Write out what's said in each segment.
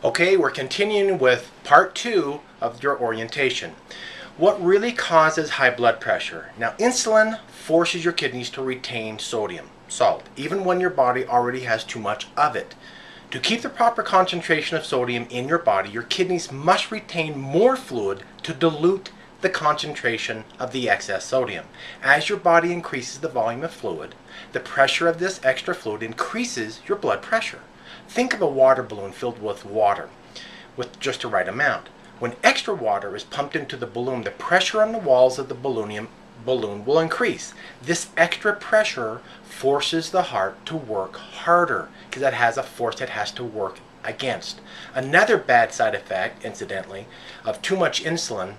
Okay, we're continuing with part 2 of your orientation. What really causes high blood pressure? Now, insulin forces your kidneys to retain sodium, salt, even when your body already has too much of it. To keep the proper concentration of sodium in your body, your kidneys must retain more fluid to dilute the concentration of the excess sodium. As your body increases the volume of fluid, the pressure of this extra fluid increases your blood pressure. Think of a water balloon filled with water with just the right amount. When extra water is pumped into the balloon, the pressure on the walls of the balloon will increase. This extra pressure forces the heart to work harder because it has a force it has to work against. Another bad side effect, incidentally, of too much insulin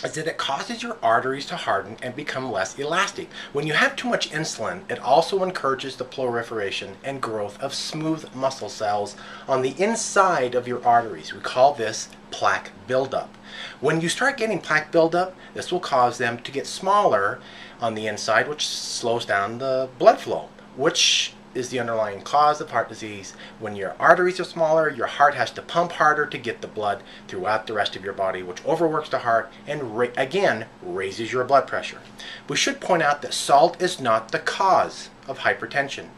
is that it causes your arteries to harden and become less elastic. When you have too much insulin, it also encourages the proliferation and growth of smooth muscle cells on the inside of your arteries. We call this plaque buildup. When you start getting plaque buildup, this will cause them to get smaller on the inside, which slows down the blood flow, which is the underlying cause of heart disease. When your arteries are smaller, your heart has to pump harder to get the blood throughout the rest of your body, which overworks the heart and again raises your blood pressure. We should point out that salt is not the cause of hypertension,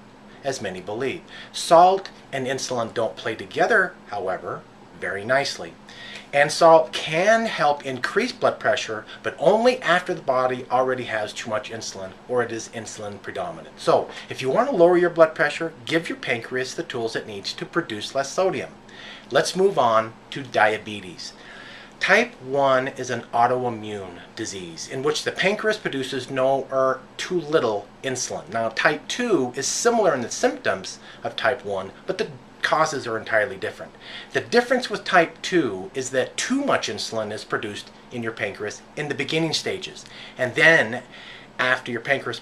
as many believe. Salt and insulin don't play together, however, very nicely. And salt can help increase blood pressure, but only after the body already has too much insulin or it is insulin predominant. So, if you want to lower your blood pressure, give your pancreas the tools it needs to produce less sodium. Let's move on to diabetes. Type 1 is an autoimmune disease in which the pancreas produces no or too little insulin. Now, type 2 is similar in the symptoms of type 1, but the causes are entirely different. The difference with type 2 is that too much insulin is produced in your pancreas in the beginning stages, and then after your pancreas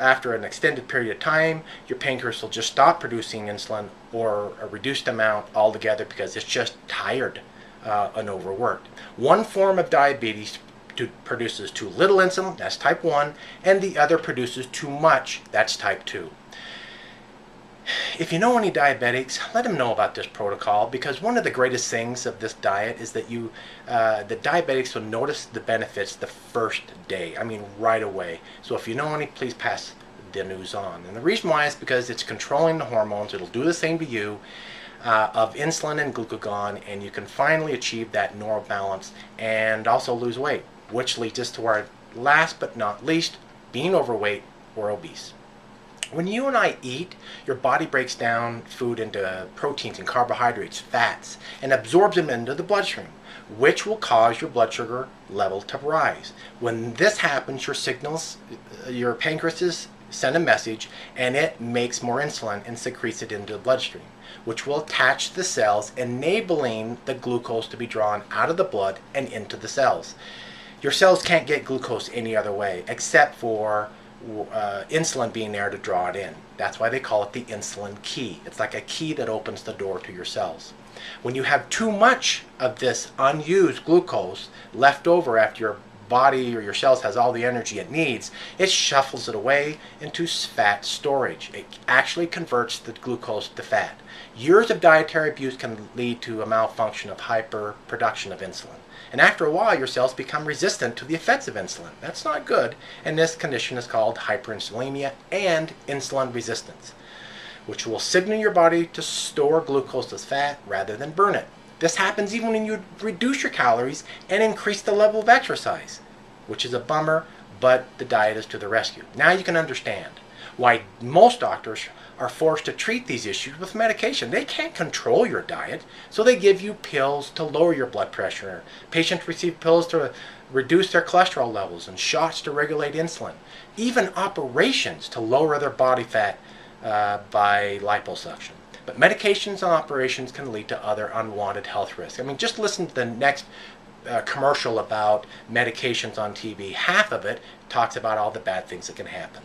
after an extended period of time, your pancreas will just stop producing insulin or a reduced amount altogether because it's just tired and overworked. One form of diabetes produces too little insulin, that's type 1, and the other produces too much, that's type 2. If you know any diabetics, let them know about this protocol, because one of the greatest things of this diet is that the diabetics will notice the benefits the first day. I mean, right away. So if you know any, please pass the news on. And the reason why is because it's controlling the hormones. It'll do the same to you of insulin and glucagon, and you can finally achieve that normal balance and also lose weight, which leads us to our last but not least, being overweight or obese. When you and I eat, your body breaks down food into proteins and carbohydrates, fats, and absorbs them into the bloodstream, which will cause your blood sugar level to rise. When this happens, your pancreas send a message, and it makes more insulin and secretes it into the bloodstream, which will attach the cells, enabling the glucose to be drawn out of the blood and into the cells. Your cells can't get glucose any other way except for insulin being there to draw it in. That's why they call it the insulin key. It's like a key that opens the door to your cells. When you have too much of this unused glucose left over after your body or your cells has all the energy it needs, it shuffles it away into fat storage. It actually converts the glucose to fat. Years of dietary abuse can lead to a malfunction of hyperproduction of insulin. And after a while, your cells become resistant to the effects of insulin. That's not good, and this condition is called hyperinsulinemia and insulin resistance, which will signal your body to store glucose as fat rather than burn it. This happens even when you reduce your calories and increase the level of exercise, which is a bummer, but the diet is to the rescue. Now you can understand why most doctors are forced to treat these issues with medication. They can't control your diet, so they give you pills to lower your blood pressure. Patients receive pills to reduce their cholesterol levels and shots to regulate insulin, even operations to lower their body fat by liposuction. But medications and operations can lead to other unwanted health risks. I mean, just listen to the next commercial about medications on TV. Half of it talks about all the bad things that can happen.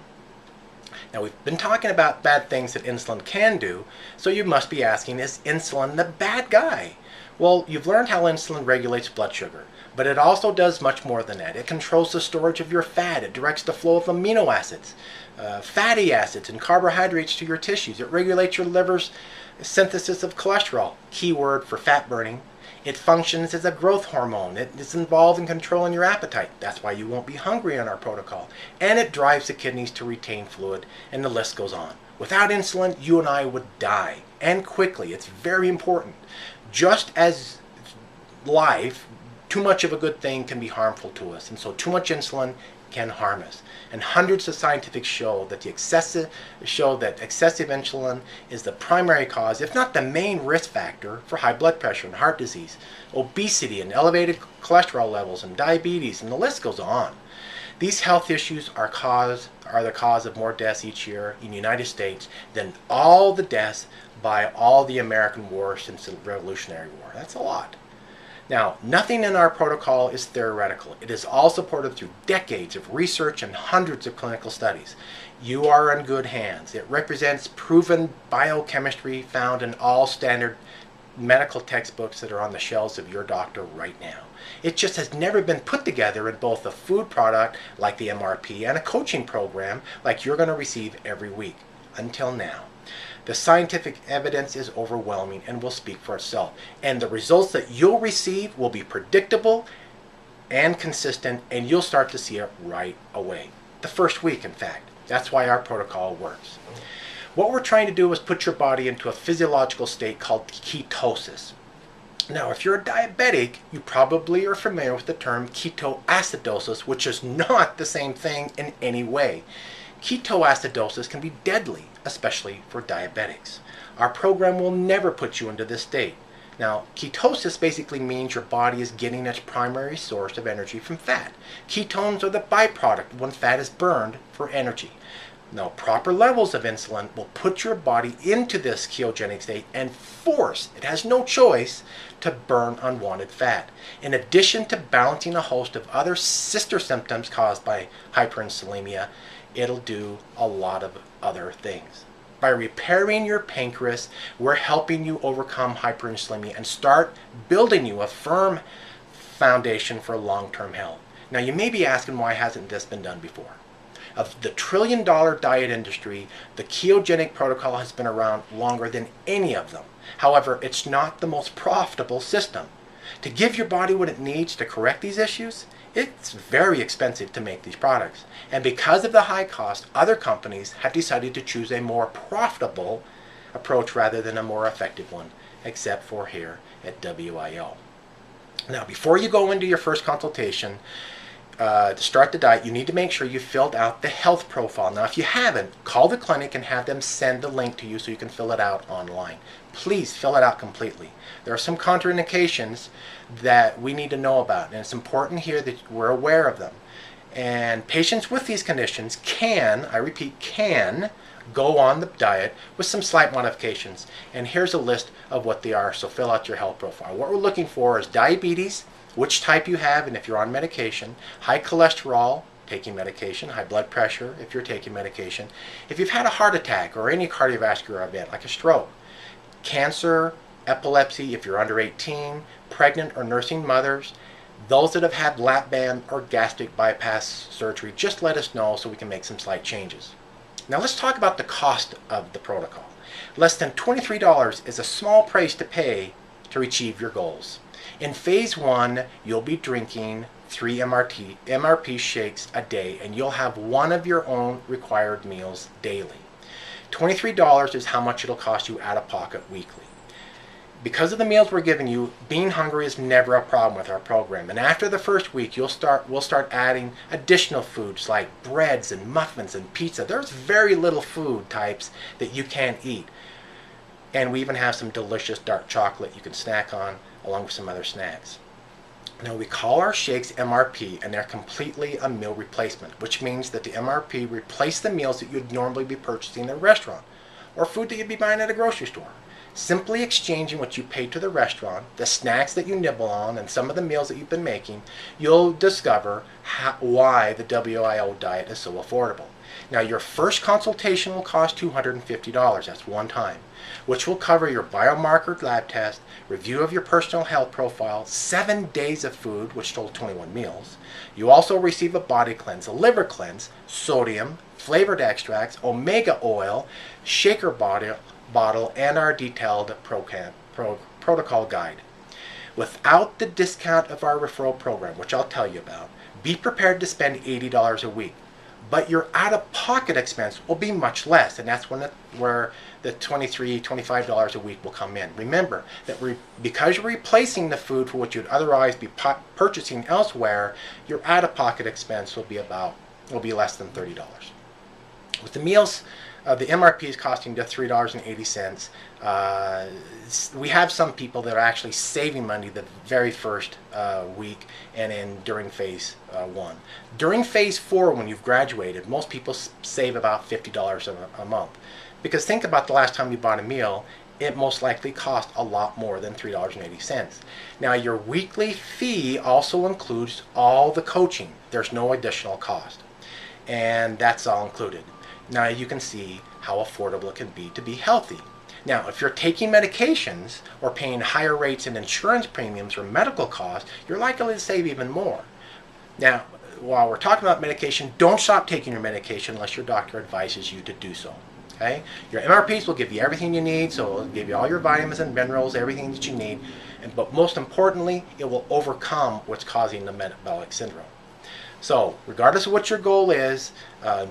Now, we've been talking about bad things that insulin can do, so you must be asking, is insulin the bad guy? Well, you've learned how insulin regulates blood sugar, but it also does much more than that. It controls the storage of your fat. It directs the flow of amino acids, fatty acids, and carbohydrates to your tissues. It regulates your liver's Synthesis of cholesterol, keyword for fat burning. It functions as a growth hormone. It is involved in controlling your appetite. That's why you won't be hungry on our protocol. And it drives the kidneys to retain fluid, and the list goes on. Without insulin, you and I would die, and quickly. It's very important. Just as life, too much of a good thing can be harmful to us, and so too much insulin can harm us. And hundreds of scientific show that excessive insulin is the primary cause, if not the main risk factor, for high blood pressure and heart disease, obesity and elevated cholesterol levels and diabetes, and the list goes on. These health issues are the cause of more deaths each year in the United States than all the deaths by all the American wars since the Revolutionary War. That's a lot. Now, nothing in our protocol is theoretical. It is all supported through decades of research and hundreds of clinical studies. You are in good hands. It represents proven biochemistry found in all standard medical textbooks that are on the shelves of your doctor right now. It just has never been put together in both a food product like the MRP and a coaching program like you're going to receive every week until now. The scientific evidence is overwhelming and will speak for itself. And the results that you'll receive will be predictable and consistent, and you'll start to see it right away. The first week, in fact. That's why our protocol works. What we're trying to do is put your body into a physiological state called ketosis. Now, if you're a diabetic, you probably are familiar with the term ketoacidosis, which is not the same thing in any way. Ketoacidosis can be deadly, especially for diabetics. Our program will never put you into this state. Now, ketosis basically means your body is getting its primary source of energy from fat. Ketones are the byproduct when fat is burned for energy. Now, proper levels of insulin will put your body into this ketogenic state and force, it has no choice, to burn unwanted fat. In addition to balancing a host of other sister symptoms caused by hyperinsulinemia, it'll do a lot of other things. By repairing your pancreas, we're helping you overcome hyperinsulinemia and start building you a firm foundation for long-term health. Now, you may be asking, why hasn't this been done before? Of the trillion-dollar diet industry, the ketogenic protocol has been around longer than any of them. However, it's not the most profitable system. To give your body what it needs to correct these issues, it's very expensive to make these products. And because of the high cost, other companies have decided to choose a more profitable approach rather than a more effective one, except for here at WiO. Now, before you go into your first consultation, to start the diet, you need to make sure you filled out the health profile. Now, if you haven't, call the clinic and have them send the link to you so you can fill it out online. Please fill it out completely. There are some contraindications that we need to know about, and it's important here that we're aware of them. And patients with these conditions can, I repeat, can go on the diet with some slight modifications. And here's a list of what they are, so fill out your health profile. What we're looking for is diabetes, which type you have and if you're on medication, high cholesterol, taking medication, high blood pressure if you're taking medication, if you've had a heart attack or any cardiovascular event like a stroke, cancer, epilepsy if you're under 18, pregnant or nursing mothers, those that have had lap band or gastric bypass surgery, just let us know so we can make some slight changes. Now let's talk about the cost of the protocol. Less than $23 is a small price to pay to achieve your goals. In phase 1, you'll be drinking 3 MRP shakes a day, and you'll have one of your own required meals daily. $23 is how much it'll cost you out of pocket weekly. Because of the meals we're giving you, being hungry is never a problem with our program. And after the first week, we'll start adding additional foods like breads and muffins and pizza. There's very little food types that you can't eat. And we even have some delicious dark chocolate you can snack on, along with some other snacks. Now, we call our shakes MRP, and they're completely a meal replacement, which means that the MRP replace the meals that you'd normally be purchasing at a restaurant or food that you'd be buying at a grocery store. Simply exchanging what you paid to the restaurant, the snacks that you nibble on, and some of the meals that you've been making, you'll discover why the WiO diet is so affordable. Now, your first consultation will cost $250, that's one time, which will cover your biomarker lab test, review of your personal health profile, 7 days of food, which total 21 meals. You also receive a body cleanse, a liver cleanse, sodium, flavored extracts, omega oil, shaker bottle and our detailed protocol guide. Without the discount of our referral program, which I'll tell you about, be prepared to spend $80 a week. But your out-of-pocket expense will be much less, and that's where the $23, $25 a week will come in. Remember that because you're replacing the food for what you'd otherwise be purchasing elsewhere, your out-of-pocket expense will be less than $30. With the meals, the MRP is costing just $3.80. We have some people that are actually saving money the very first week and during phase 1. During phase 4, when you've graduated, most people save about $50 a month. Because think about the last time you bought a meal, it most likely cost a lot more than $3.80. Now, your weekly fee also includes all the coaching. There's no additional cost. And that's all included. Now you can see how affordable it can be to be healthy. Now, if you're taking medications or paying higher rates in insurance premiums or medical costs, you're likely to save even more. Now, while we're talking about medication, don't stop taking your medication unless your doctor advises you to do so. Okay? Your MRPs will give you everything you need, so it'll give you all your vitamins and minerals, everything that you need, but most importantly, it will overcome what's causing the metabolic syndrome. So, regardless of what your goal is,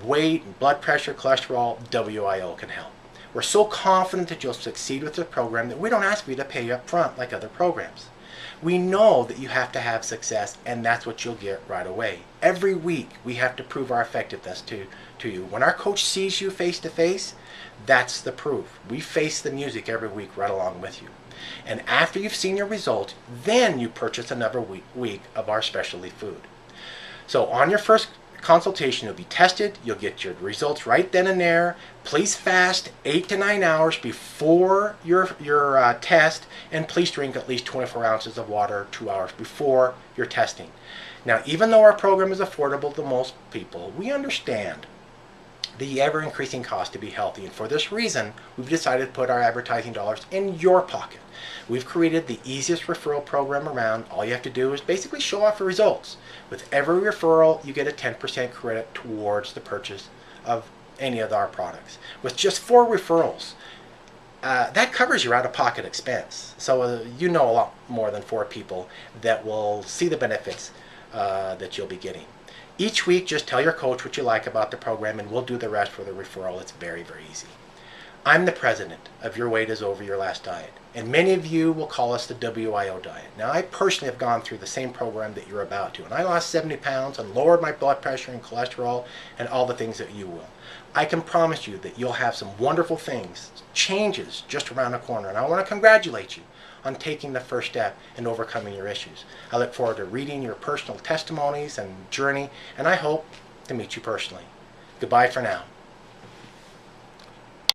weight, blood pressure, cholesterol, WiO can help. We're so confident that you'll succeed with the program that we don't ask you to pay up front like other programs. We know that you have to have success, and that's what you'll get right away. Every week, we have to prove our effectiveness to you. When our coach sees you face to face, that's the proof. We face the music every week right along with you. And after you've seen your results, then you purchase another week of our specialty food. So on your first consultation, you'll be tested. You'll get your results right then and there. Please fast 8 to 9 hours before your test, and please drink at least 24 ounces of water 2 hours before your testing. Now, even though our program is affordable to most people, we understand the ever-increasing cost to be healthy, and for this reason, we've decided to put our advertising dollars in your pocket. We've created the easiest referral program around. All you have to do is basically show off the results. With every referral, you get a 10% credit towards the purchase of any of our products. With just 4 referrals, that covers your out-of-pocket expense. So you know a lot more than 4 people that will see the benefits that you'll be getting. Each week, just tell your coach what you like about the program, and we'll do the rest for the referral. It's very, very easy. I'm the president of Your Weight is Over Your Last Diet, and many of you will call us the WiO Diet. Now, I personally have gone through the same program that you're about to, and I lost 70 pounds and lowered my blood pressure and cholesterol and all the things that you will. I can promise you that you'll have some wonderful things, changes just around the corner, and I want to congratulate you on taking the first step in overcoming your issues. I look forward to reading your personal testimonies and journey, and I hope to meet you personally. Goodbye for now.